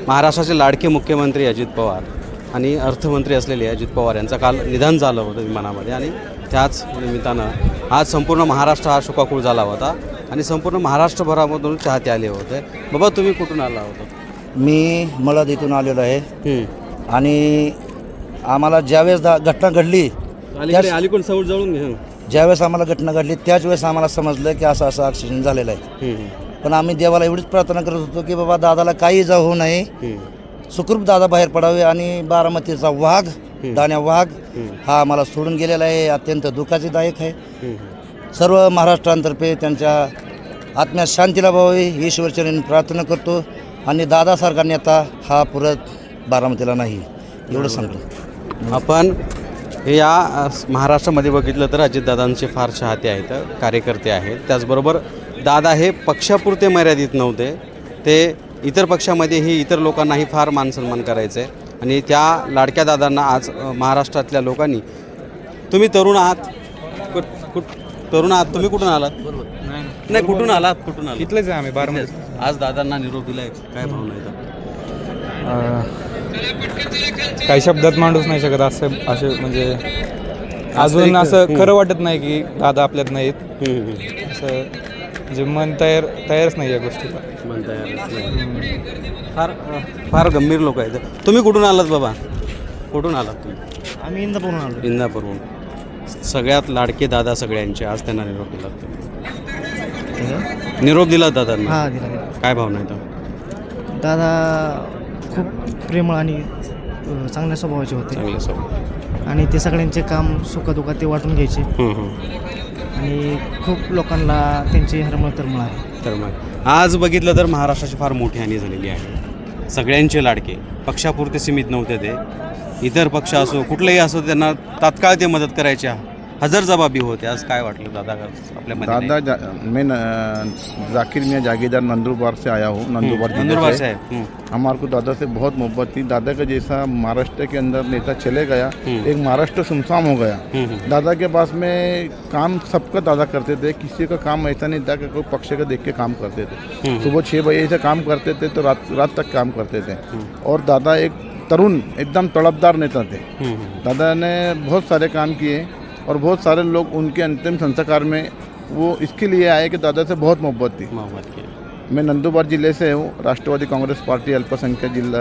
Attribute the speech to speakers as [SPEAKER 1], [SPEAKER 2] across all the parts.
[SPEAKER 1] महाराष्ट्राचे लाडके मुख्यमंत्री अजित पवार आणि अर्थमंत्री असलेले अजित पवार यांचं काल निधन झालं होतं विमानामध्ये आणि त्याच निमित्तानं आज संपूर्ण महाराष्ट्र हा शोकाकूळ झाला होता आणि संपूर्ण महाराष्ट्रभरामधून चाहते आले होते. बाबा तुम्ही कुठून आला होता?
[SPEAKER 2] मी मळद इथून आलेलो आहे आणि आम्हाला ज्यावेळेस घटना घडली
[SPEAKER 1] अलीकडे सौर जळून घ्या.
[SPEAKER 2] ज्यावेळेस आम्हाला घटना घडली त्याच वेळेस आम्हाला समजलं की असं असं ॲक्सिडेंट झालेला आहे. पण आम्ही देवाला एवढीच प्रार्थना करत होतो की बाबा दादाला काही इजा होऊ नये, सुखरूप दादा बाहेर पडावे. आणि बारामतीचा वाघ दाण्या वाघ हा आम्हाला सोडून गेलेला आहे, अत्यंत दुःखाचीदायक आहे. सर्व महाराष्ट्रांतर्फे त्यांच्या आत्म्यात शांतीला व्हावी ईश्वरचरणी प्रार्थना करतो आणि दादासारखा नेता हा परत बारामतीला नाही एवढं सांगतो.
[SPEAKER 1] आपण या महाराष्ट्रामध्ये बघितलं तर अजितदादांचे फार चाहते आहेत, कार्यकर्ते आहेत. त्याचबरोबर दादा हे पक्षापुरते मर्यादित नव्हते, ते इतर पक्षामध्येही इतर लोकांनाही फार मानसन्मान करायचे आणि त्या लाडक्या दादांना आज महाराष्ट्रातल्या लोकांनी. तुम्ही तरुण आहात, तरुण आहात, तुम्ही कुठून आलात? नाही कुठून आलात? कुठून आलात?
[SPEAKER 3] इथलेच आहे आम्ही बारामती.
[SPEAKER 1] आज दादांना निरोप दिलाय, काय भावना येतात?
[SPEAKER 3] काही शब्दात मांडूच नाही शकत असे म्हणजे अजून असं खरं वाटत नाही की दादा आपल्यात नाहीत. असं म्हणजे मन तयारच नाही या गोष्टीला.
[SPEAKER 1] मन तयारच नाही. फार गंभीर लोक आहेत. तुम्ही कुठून आलात बाबा? कुठून आलात तुम्ही?
[SPEAKER 2] आम्ही इंदापूरहून आलो.
[SPEAKER 1] इंदापूरहून. सगळ्यात लाडके दादा सगळ्यांचे, आज त्यांना निरोप दिला तुम्ही? निरोप दिला दादांना?
[SPEAKER 2] हां दिला.
[SPEAKER 1] काय भावना येतं?
[SPEAKER 4] दादा खूप प्रेमळ आणि चांगल्या स्वभावाचे होते.
[SPEAKER 1] चांगलं सर.
[SPEAKER 4] आणि ते सगळ्यांचे काम सुखदुःखात ते वाटून घ्यायचे आणि खूप लोकांना त्यांची हरमळ तरमळ आहे.
[SPEAKER 1] तर मग आज बघितलं तर महाराष्ट्राची फार मोठी हानी झालेली आहे. सगळ्यांचे लाडके, पक्षापुरते सीमित नव्हते ते. इतर पक्ष असो कुठलेही असो त्यांना तात्काळ ते मदत करायच्या हजर जबाबी होते. आज काय वाटलं दादा आपल्यामध्ये?
[SPEAKER 5] दादा मैं जाकिर मियाँ जागीरदार नंदुरबार से आया हूँ.
[SPEAKER 1] नंदुरबार से
[SPEAKER 5] हमारे को दादा से बहुत मोहब्बत थी. दादा का जैसा महाराष्ट्र के अंदर नेता चले गया, एक महाराष्ट्र सुनसान हो गया. दादा के पास में काम सबका दादा करते थे, किसी का काम ऐसा नहीं था कि कोई पक्ष का देख के काम करते थे. सुबह 6 बजे से काम करते थे तो रात तक काम करते थे. और दादा एक तरुण एकदम तड़पदार नेता थे. दादा ने बहुत सारे काम किए और बहुत सारे लोग उनके अंतिम संस्कार में वो इसके लिए आए कि दादा से बहुत मोहब्बत थी. मैं नंदुरबार जिले से हूँ. राष्ट्रवादी कांग्रेस पार्टी अल्पसंख्यक जिला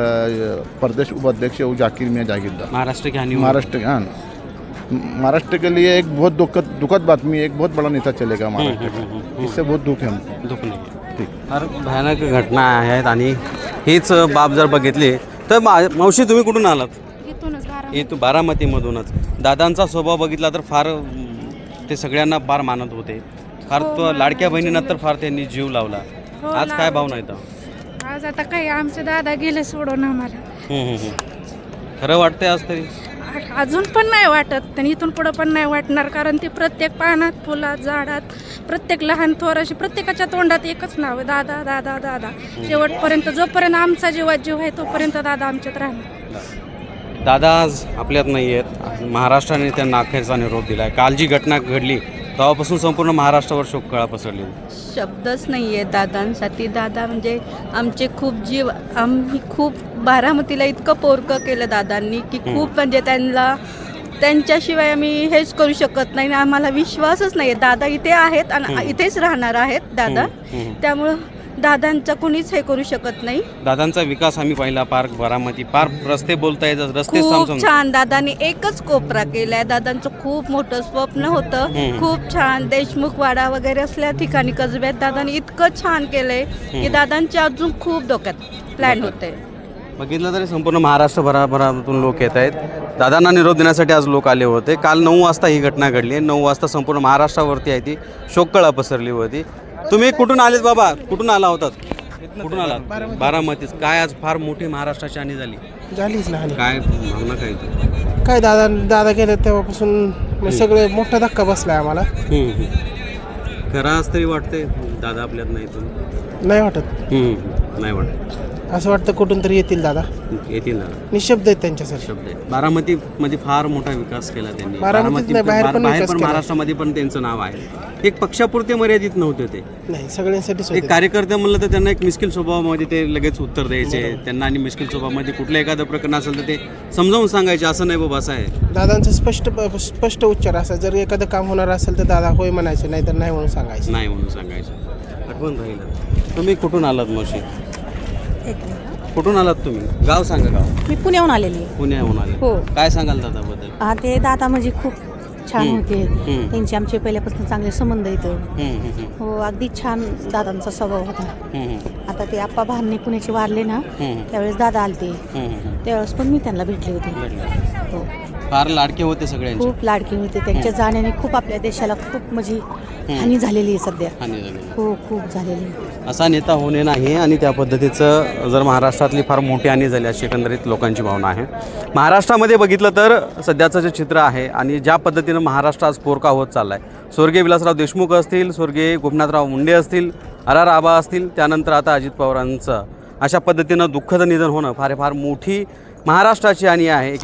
[SPEAKER 5] प्रदेश उपाध्यक्ष हूँ जाकिर मियाँ जागीरदार. महाराष्ट्र के लिए एक बहुत दुखद बातमी, एक बहुत बड़ा नेता चलेगा महाराष्ट्र का. इससे बहुत दुख है हमको.
[SPEAKER 1] दुःख नाही. ठीक. फार भयानक घटना आहेत आणि हीच बाब जर बघितली तर मावशी तुम्ही कुठून आलात? इथून बारामतीमधूनच. दादांचा स्वभाव बघितला तर फार ते सगळ्यांना फार मानत होते. फार तो लाडक्या बहिणींना तर फार त्यांनी जीव लावला. आज काय भावना येतं?
[SPEAKER 6] आज आता काही आमचे दादा गेले सोडून आम्हाला.
[SPEAKER 1] खरं वाटतंय आज तरी?
[SPEAKER 6] अजून पण नाही वाटत आणि इथून पुढं पण नाही वाटणार, कारण ते प्रत्येक पानात, फुलात, झाडात, प्रत्येक लहान थोर अशी प्रत्येकाच्या तोंडात एकच नाव आहे, दादा दादा दादा. शेवटपर्यंत जोपर्यंत आमचा जीवात जीव आहे तोपर्यंत दादा आमच्यात राहणार.
[SPEAKER 1] दादा आज आपल्यात नाही आहेत. महाराष्ट्राने त्यांना अखेरचा निरोप दिला आहे. काल जी घटना घडली तेव्हापासून संपूर्ण महाराष्ट्रावर शोककळा पसरली.
[SPEAKER 7] शब्दच नाही आहे दादांसाठी. दादा म्हणजे आमचे खूप जीव. आम्ही खूप बारामतीला इतकं पोरकं केलं दादांनी की खूप म्हणजे त्यांच्याशिवाय आम्ही हेच करू शकत नाही. आम्हाला विश्वासच नाही आहे. दादा इथे आहेत आणि इथेच राहणार आहेत दादा. त्यामुळं दादांचा कोणीच हे करू शकत नाही.
[SPEAKER 1] दादांचा विकास आम्ही पाहिला. पार्क बारामती, पार्क रस्ते बोलता येतात, रस्ते
[SPEAKER 7] खूप छान. दादांनी एकच कोपरा केलाय. दादांचं खूप मोठं स्वप्न होतं, खूप छान देशमुख वाडा वगैरे असल्या ठिकाणी कसब्यात दादांनी इतकं छान केलंय की दादांचे अजून खूप डोक्यात प्लॅन होते.
[SPEAKER 1] बघितलं तरी संपूर्ण महाराष्ट्रभरातून लोक येत आहेत. दादांना निरोप देण्यासाठी आज लोक आले होते. काल 9 वाजता ही घटना घडली. 9 वाजता संपूर्ण महाराष्ट्रावरती आहे ती शोककळा पसरली होती. तुम्ही कुठून आलेत बाबा? कुठून आला होतात? कुठून आलात? बारामतीच. काय आज फार मोठी महाराष्ट्राची हानी
[SPEAKER 8] झालीच ना.
[SPEAKER 1] काय भावना
[SPEAKER 8] काय दादा गेले तेव्हापासून सगळे मोठा धक्का बसलाय आम्हाला.
[SPEAKER 1] खरं आज तरी वाटतंय दादा आपल्यात नाही?
[SPEAKER 8] नाही वाटत.
[SPEAKER 1] नाही वाटत.
[SPEAKER 8] असं वाटतं कुठून तरी येतील दादा.
[SPEAKER 1] येतील ना
[SPEAKER 8] निशब्द आहेत त्यांच्यासाठी.
[SPEAKER 1] शब्द आहे. बारामतीमध्ये फार मोठा विकास केला त्यांनी.
[SPEAKER 8] बारामतीत नाही, बाहेर पण
[SPEAKER 1] बाहेर
[SPEAKER 8] विकास
[SPEAKER 1] पण
[SPEAKER 8] केला.
[SPEAKER 1] महाराष्ट्रामध्ये पण त्यांचं नाव आहे. एक पक्षापुरते मर्यादित नव्हते ते.
[SPEAKER 8] नाही, सगळ्यांसाठीच
[SPEAKER 1] एक
[SPEAKER 8] होते.
[SPEAKER 1] कार्यकर्ते म्हणलं तर त्यांना एक मिश्किल स्वभावामध्ये ते लगेच उत्तर द्यायचे त्यांना, आणि मिश्किल स्वभावामध्ये कुठलं एखादं प्रकरण असेल तर ते समजावून सांगायचे, असं नाही बाबा असं आहे.
[SPEAKER 8] दादांचा स्पष्ट उच्चार असा, जर एखादं काम होणार असेल तर दादा होय म्हणायचे, नाही तर नाही म्हणून सांगायचं.
[SPEAKER 1] नाही म्हणून सांगायचं. आठवण राहिलं. तुम्ही कुठून आलात मावशी? कुठून आलात तुम्ही? गाव सांगा. गाव
[SPEAKER 9] मी पुण्याहून आलेली आहे.
[SPEAKER 1] पुण्याहून आले.
[SPEAKER 9] हो.
[SPEAKER 1] काय सांगाल दादाबद्दल?
[SPEAKER 9] हा, ते दादा म्हणजे खूप छान होते. त्यांचे आमचे पहिल्यापासून चांगले संबंध इथं. हो, अगदी छान दादांचा स्वभाव होता. आता ते आप्पा भामने पुण्याचे वारले ना, त्यावेळेस दादा आलते. त्यावेळेस पण मी त्यांना भेटले होते. हो,
[SPEAKER 1] फार लाडके होते सगळ्यांचे.
[SPEAKER 9] खूप लाडके होते. त्यांच्या जाण्याने खूप आपल्या देशाला खूप म्हणजे हानी झालेली आहे सध्या. हो, खूप झालेली आहे.
[SPEAKER 1] असा नेता होणे नाही, आणि त्या पद्धतीचं जर महाराष्ट्रातली फार मोठी हानी झाली अशी एकंदरीत लोकांची भावना आहे. महाराष्ट्रामध्ये बघितलं तर सध्याचं जे चित्र आहे आणि ज्या पद्धतीनं महाराष्ट्र आज पोरका होत चालला आहे, स्वर्गीय विलासराव देशमुख असतील, स्वर्गीय गोपीनाथराव मुंडे असतील, आर आबा असतील, त्यानंतर आता अजित पवारांचं अशा पद्धतीनं दुःखद निधन होणं फार मोठी महाराष्ट्राची हानी आहे.